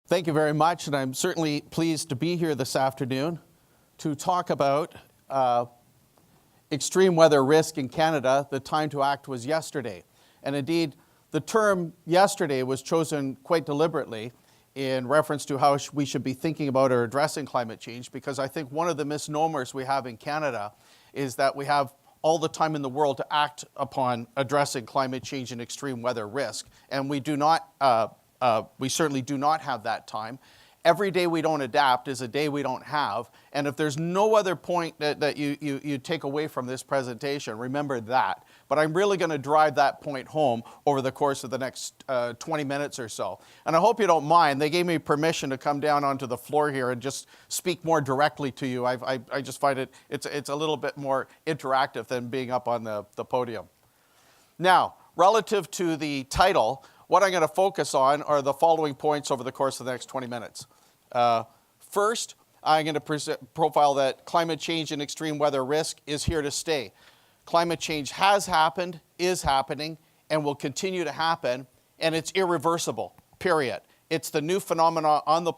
Thank you very much, and I'm certainly pleased to be here this afternoon to talk about extreme weather risk in Canada. The time to act was yesterday. And indeed, the term yesterday was chosen quite deliberately in reference to how we should be thinking about or addressing climate change, because I think one of the misnomers we have in Canada is that we have all the time in the world to act upon addressing climate change and extreme weather risk. And we do not, we certainly do not have that time. Every day we don't adapt is a day we don't have. And if there's no other point that you take away from this presentation, remember that. But I'm really going to drive that point home over the course of the next 20 minutes or so. And I hope you don't mind. They gave me permission to come down onto the floor here and just speak more directly to you. I just find it's a little bit more interactive than being up on the podium. Now, relative to the title, what I'm going to focus on are the following points over the course of the next 20 minutes. First, I'm going to profile that climate change and extreme weather risk is here to stay. Climate change has happened, is happening, and will continue to happen, and it's irreversible, period. It's the new phenomena on the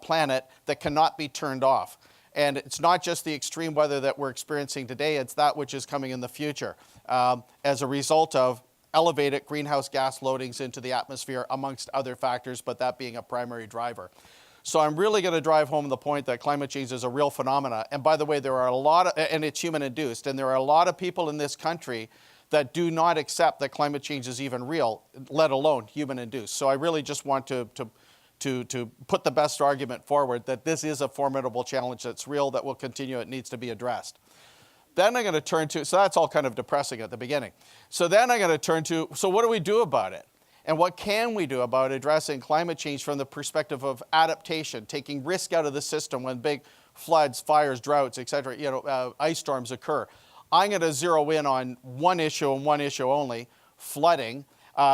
planet that cannot be turned off. And it's not just the extreme weather that we're experiencing today, it's that which is coming in the future as a result of elevated greenhouse gas loadings into the atmosphere, amongst other factors, but that being a primary driver. So I'm really going to drive home the point that climate change is a real phenomena. And by the way, there are a lot of, and it's human induced, and there are a lot of people in this country that do not accept that climate change is even real, let alone human induced. So I really just want to put the best argument forward that this is a formidable challenge that's real, that will continue, it needs to be addressed. Then I'm going to turn to, so that's all kind of depressing at the beginning. So then I'm going to turn to, so what do we do about it? And what can we do about addressing climate change from the perspective of adaptation, taking risk out of the system when big floods, fires, droughts, et cetera, ice storms occur? I'm going to zero in on one issue and one issue only, flooding,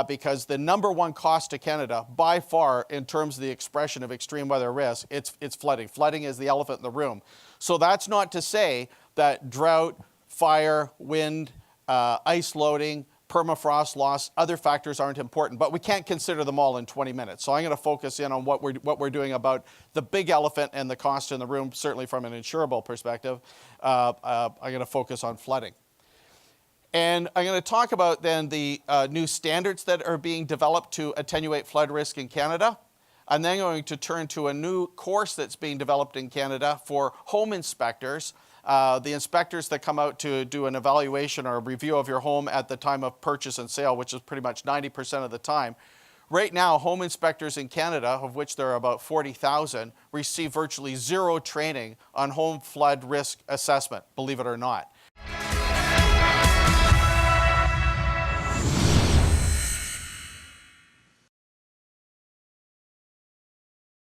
because the number one cost to Canada by far in terms of the expression of extreme weather risk, it's flooding. Flooding is the elephant in the room. So that's not to say that drought, fire, wind, ice loading, permafrost loss, other factors aren't important, but we can't consider them all in 20 minutes. So I'm going to focus in on what we're doing about the big elephant and the cost in the room, certainly from an insurable perspective. I'm going to focus on flooding. And I'm going to talk about then the new standards that are being developed to attenuate flood risk in Canada. I'm then going to turn to a new course that's being developed in Canada for home inspectors. The inspectors that come out to do an evaluation or a review of your home at the time of purchase and sale, which is pretty much 90% of the time. Right now, home inspectors in Canada, of which there are about 40,000, receive virtually zero training on home flood risk assessment, believe it or not.